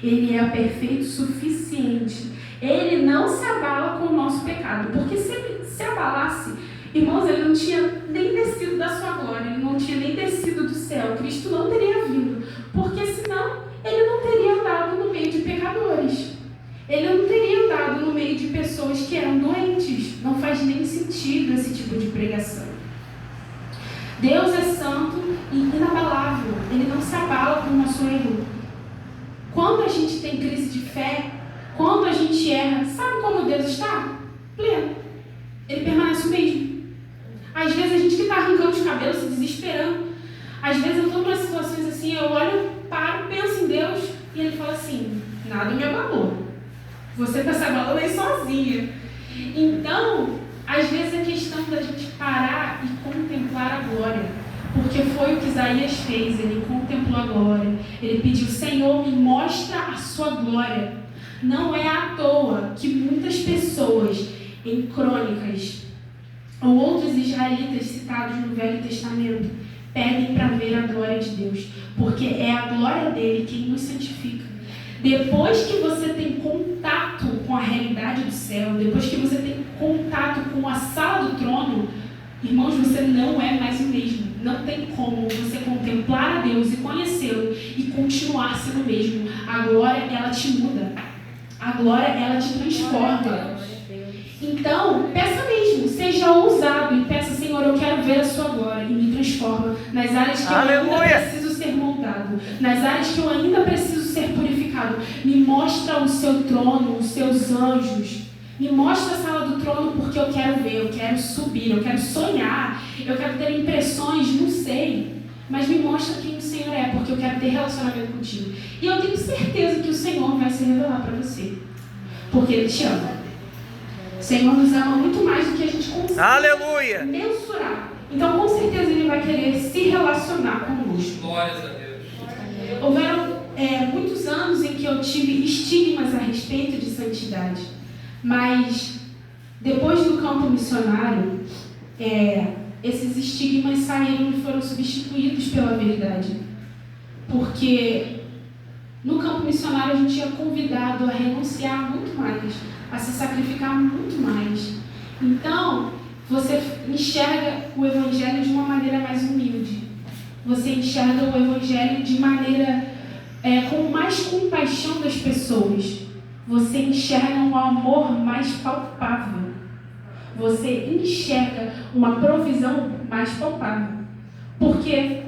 Ele é perfeito o suficiente. Ele não se abala com o nosso pecado. Porque se ele se abalasse, irmãos, ele não tinha nem descido da sua glória, ele não tinha nem descido do céu. Cristo não teria vindo. Porque senão, ele não teria andado no meio de pecadores. Ele não teria andado no meio de pessoas que eram doentes. Não faz nem sentido esse tipo de pregação. Deus é santo e inabalável. Ele não se abala com o nosso erro. Quando a gente tem crise de fé, quando a gente erra, sabe como Deus está? Pleno. Ele permanece o mesmo. Às vezes a gente que está arrancando os cabelos, se desesperando. Às vezes eu estou em situações assim, eu olho, paro, penso em Deus e Ele fala assim, nada me abalou. Você está se abalando aí sozinha. Então, às vezes é questão da gente parar e contemplar a glória. Porque foi o que Isaías fez, ele contemplou a glória. Ele pediu, Senhor, me mostra a sua glória. Não é à toa que muitas pessoas em crônicas ou outros israelitas citados no Velho Testamento pedem para ver a glória de Deus. Porque é a glória dele quem nos santifica. Depois que você tem contato com a realidade do céu, depois que você tem contato com a sala do trono, irmãos, você não é mais o mesmo. Não tem como você contemplar a Deus e conhecê-lo e continuar sendo o mesmo. A glória, ela te muda. A glória, ela te transforma. Então, peça mesmo, seja ousado e peça, Senhor, eu quero ver a sua glória e me transforma nas áreas que eu ainda preciso ser moldado, nas áreas que eu ainda preciso ser purificado. Me mostra o seu trono, os seus anjos. Me mostra a sala do trono porque eu quero ver, eu quero subir, eu quero sonhar, eu quero ter impressões, não sei. Mas me mostra quem o Senhor é, porque eu quero ter relacionamento contigo. E eu tenho certeza que o Senhor vai se revelar para você. Porque Ele te ama. O Senhor nos ama muito mais do que a gente consegue mensurar. Então, com certeza, Ele vai querer se relacionar conosco. Glórias a Deus. Houveram muitos anos em que eu tive estigmas a respeito de santidade. Mas, depois do campo missionário, esses estigmas saíram e foram substituídos pela verdade. Porque no campo missionário a gente é convidado a renunciar muito mais, a se sacrificar muito mais. Então, você enxerga o Evangelho de uma maneira mais humilde. Você enxerga o Evangelho de maneira com mais compaixão das pessoas. Você enxerga um amor mais palpável. Você enxerga uma provisão mais palpável. Porque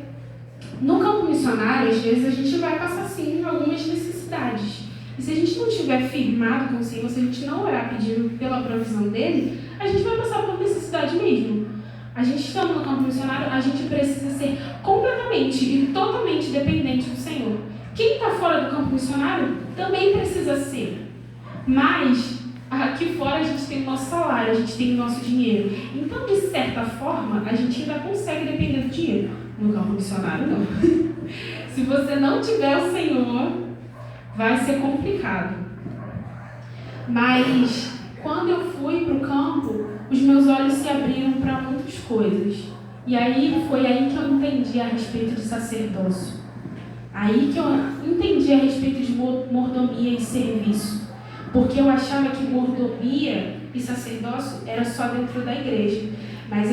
no campo missionário, às vezes, a gente vai passar, sim, algumas necessidades. E se a gente não estiver firmado com o Senhor, se a gente não orar pedindo pela provisão dele, a gente vai passar por necessidade mesmo. A gente estando no campo missionário, a gente precisa ser completamente e totalmente dependente do Senhor. Quem está fora do campo missionário também precisa ser. Mas aqui fora a gente tem o nosso salário, a gente tem o nosso dinheiro. Então, de certa forma, a gente ainda consegue depender do dinheiro. No campo missionário, não. Se você não tiver o Senhor, vai ser complicado. Mas, quando eu fui para o campo, os meus olhos se abriram para muitas coisas. E aí, foi aí que eu entendi a respeito de sacerdócio. Aí que eu entendi a respeito de mordomia e serviço. Porque eu achava que mordomia e sacerdócio era só dentro da igreja. Mas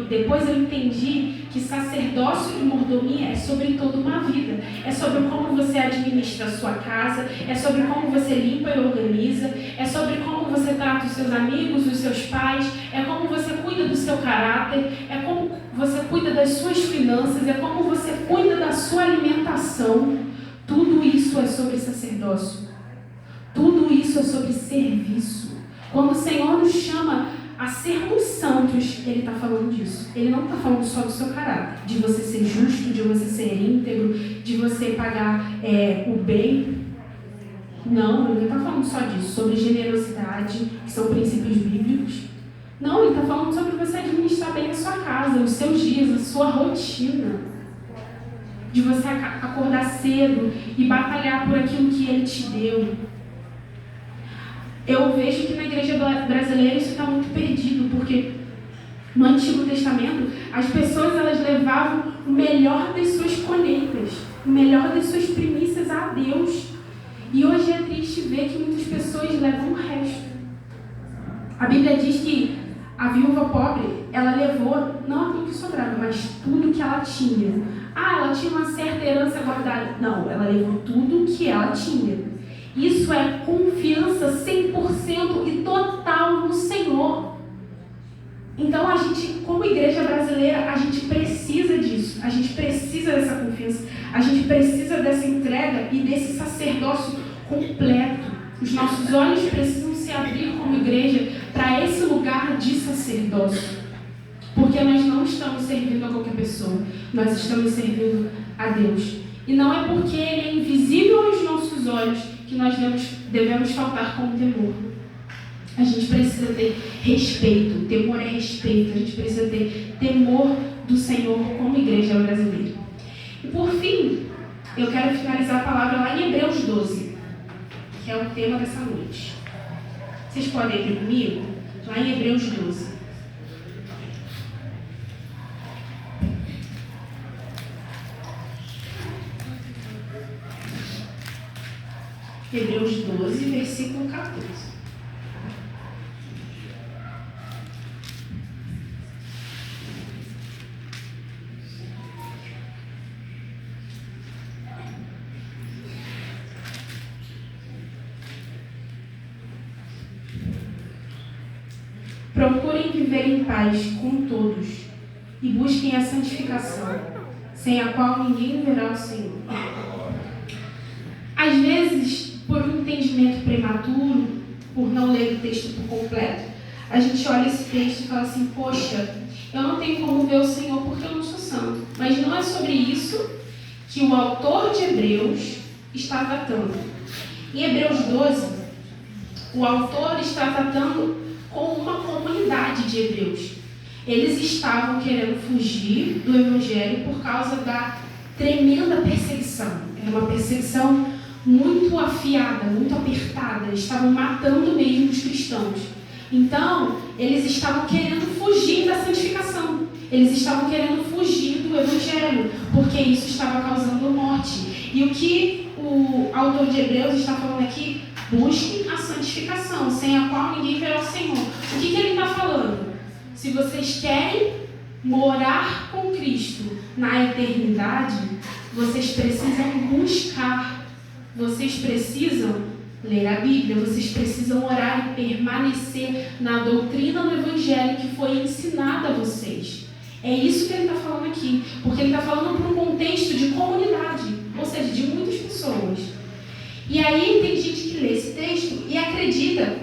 depois eu entendi que sacerdócio e mordomia é sobre toda uma vida. É sobre como você administra a sua casa, é sobre como você limpa e organiza, é sobre como você trata os seus amigos, os seus pais, é como você cuida do seu caráter, é como você cuida das suas finanças, é como você cuida da sua alimentação. Tudo isso é sobre sacerdócio. Tudo isso é sobre serviço. Quando o Senhor nos chama a sermos santos, Ele está falando disso. Ele não está falando só do seu caráter, de você ser justo, de você ser íntegro, de você pagar o bem. Não, Ele não está falando só disso, sobre generosidade, que são princípios bíblicos. Não, Ele está falando sobre você administrar bem a sua casa, os seus dias, a sua rotina. De você acordar cedo e batalhar por aquilo que Ele te deu. Eu vejo que na igreja brasileira isso está muito perdido, porque no Antigo Testamento as pessoas elas levavam o melhor das suas colheitas. o melhor das suas primícias a Deus. E hoje é triste ver que muitas pessoas levam o resto. A Bíblia diz que a viúva pobre, ela levou não aquilo que sobrava, mas tudo que ela tinha. Ah, ela tinha uma certa herança guardada. Não, ela levou tudo que ela tinha. Isso é confiança 100% e total no Senhor. Então, a gente, como igreja brasileira, a gente precisa disso. A gente precisa dessa confiança. A gente precisa dessa entrega e desse sacerdócio completo. Os nossos olhos precisam se abrir como igreja para esse lugar de sacerdócio. Porque nós não estamos servindo a qualquer pessoa. Nós estamos servindo a Deus. E não é porque Ele é invisível aos nossos olhos que nós devemos faltar com temor. A gente precisa ter respeito. Temor é respeito. A gente precisa ter temor do Senhor como igreja brasileira. E por fim, eu quero finalizar a palavra lá em Hebreus 12, que é o tema dessa noite. Vocês podem ir comigo? Lá em Hebreus 12. Hebreus 12, versículo 14. Procurem viver em paz com todos e busquem a santificação, sem a qual ninguém verá o Senhor. Às vezes, por um entendimento prematuro, por não ler o texto por completo, a gente olha esse texto e fala assim, poxa, eu não tenho como ver o Senhor porque eu não sou santo. Mas não é sobre isso que o autor de Hebreus está tratando. Em Hebreus 12, o autor está tratando com uma comunidade de hebreus. Eles estavam querendo fugir do Evangelho por causa da tremenda perseguição. Era uma perseguição muito afiada, muito apertada. Eles estavam matando mesmo os cristãos. Então, eles estavam querendo fugir da santificação. Eles estavam querendo fugir do Evangelho, porque isso estava causando morte. E o que o autor de Hebreus está falando aqui? Busquem a santificação, sem a qual ninguém verá o Senhor. O que ele está falando? Se vocês querem morar com Cristo na eternidade, vocês precisam buscar, vocês precisam ler a Bíblia, vocês precisam orar e permanecer na doutrina do Evangelho que foi ensinada a vocês. É isso que ele está falando aqui, porque ele está falando para um contexto de comunidade, ou seja, de muitas pessoas. E aí tem gente que lê esse texto e acredita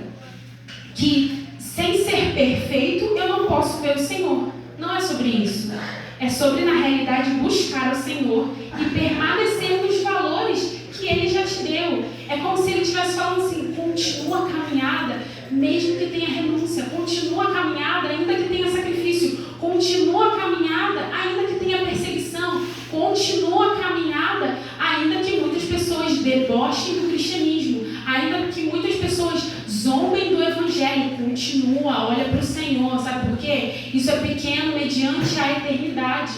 que sem ser perfeito eu não posso ver o Senhor. Não é sobre isso. É sobre, na realidade, buscar o Senhor e permanecer nos valores que Ele já te deu. É como se Ele estivesse falando assim, continua a caminhada, mesmo que tenha renúncia. Continua a caminhada, ainda que tenha sacrifício. Continua a caminhada, ainda que tenha perseguição. Continua a caminhada, ainda que muitas pessoas debochem do cristianismo. Ainda que muitas pessoas zombem do Evangelho. Continua, olha para o Senhor. Sabe por quê? Isso é pequeno mediante a eternidade.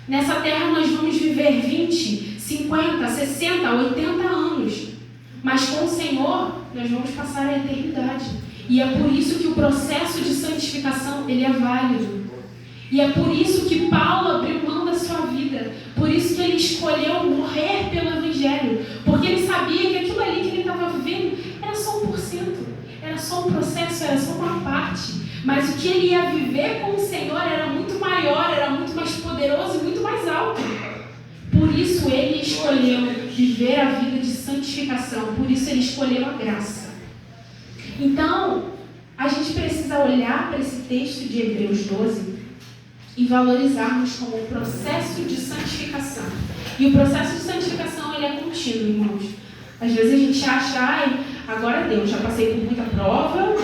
Nessa terra nós vamos viver 20, 50, 60, 80 anos. Mas com o Senhor nós vamos passar a eternidade. E é por isso que o processo de santificação ele é válido. E é por isso que Paulo abriu mão da sua vida. Por isso que ele escolheu morrer pelo Evangelho. Porque ele sabia que aquilo ali que ele estava vivendo era só 1%. Era só um processo, era só uma parte. Mas o que ele ia viver com o Senhor era muito maior, era muito mais poderoso e muito mais alto. Por isso ele escolheu viver a vida de santificação. Por isso ele escolheu a graça. Então, a gente precisa olhar para esse texto de Hebreus 12 e valorizarmos como um processo de santificação. E o processo de santificação ele é contínuo, irmãos. Às vezes a gente acha, agora Deus, já passei por muita prova,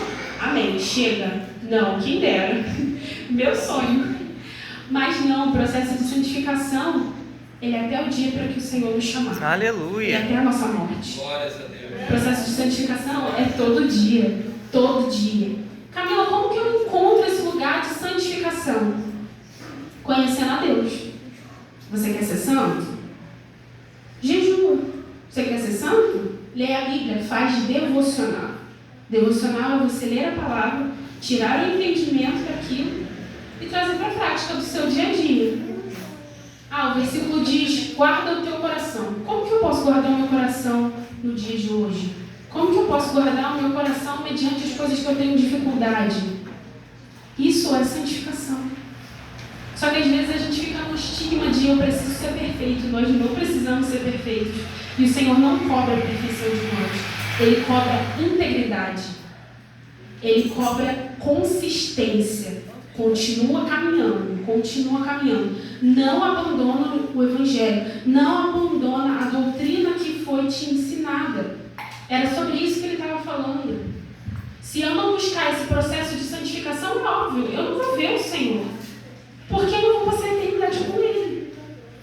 amém, chega. Não, quem dera. Meu sonho. Mas não, o processo de santificação, ele é até o dia para que o Senhor nos chamar. Aleluia. É até a nossa morte. Glórias a Deus. O processo de santificação é todo dia. Todo dia. Camila, como que eu encontro esse lugar de santificação? Conhecendo a Deus. Você quer ser santo? faz devocional. Devocional é você ler a palavra, tirar o entendimento daquilo e trazer para a prática do seu dia a dia. O versículo diz, guarda o teu coração. Como que eu posso guardar o meu coração no dia de hoje? Como que eu posso guardar o meu coração mediante as coisas que eu tenho dificuldade? Isso é santificação. Só que às vezes a gente fica no estigma de eu preciso ser perfeito. Nós não precisamos ser perfeitos. E o Senhor não cobra a perfeição de nós. Ele cobra integridade. Ele cobra consistência. Continua caminhando. Não abandona o Evangelho. Não abandona a doutrina que foi te ensinada. Era sobre isso que ele estava falando. Se eu não buscar esse processo de santificação, é óbvio, eu não vou ver o Senhor. Porque eu não vou passar a eternidade com Ele.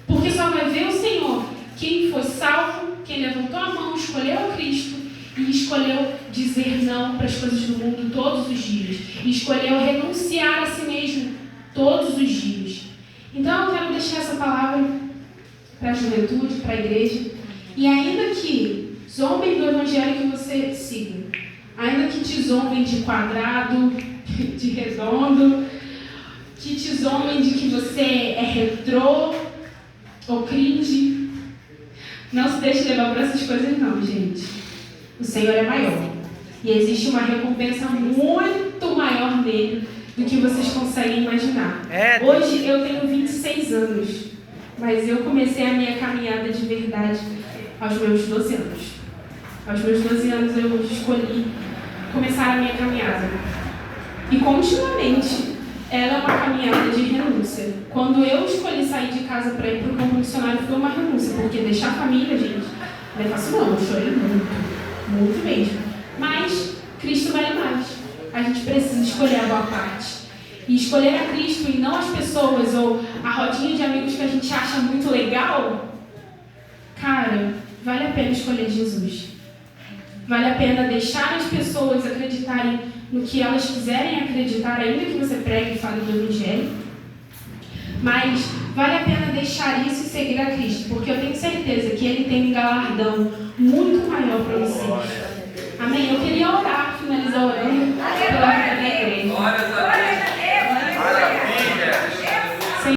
Porque só vai ver o Senhor quem foi salvo, quem levantou a mão, escolheu a Cristo e escolheu dizer não para as coisas do mundo todos os dias. E escolheu renunciar a si mesmo todos os dias. Então eu quero deixar essa palavra para a juventude, para a igreja. E ainda que zombem do Evangelho que você siga, ainda que te zombem de quadrado, de redondo, que te zombem de que você é retrô ou cringe, não se deixe levar por essas coisas não, gente. O Senhor é maior. E existe uma recompensa muito maior nele do que vocês conseguem imaginar. Hoje eu tenho 26 anos, mas eu comecei a minha caminhada de verdade aos meus 12 anos. Aos meus 12 anos eu escolhi começar a minha caminhada. E continuamente ela é uma caminhada de renúncia. Quando eu escolhi sair de casa para ir para o campo missionário foi uma renúncia, porque deixar a família, gente, não é fácil não, eu chorei muito mesmo. Mas Cristo vale mais. A gente precisa escolher a boa parte. E escolher a Cristo e não as pessoas ou a rodinha de amigos que a gente acha muito legal, cara, vale a pena escolher Jesus. Vale a pena deixar as pessoas acreditarem no que elas quiserem acreditar, ainda que você pregue e fale do Evangelho. Mas vale a pena deixar isso e seguir a Cristo, porque eu tenho certeza que Ele tem um galardão muito maior para vocês.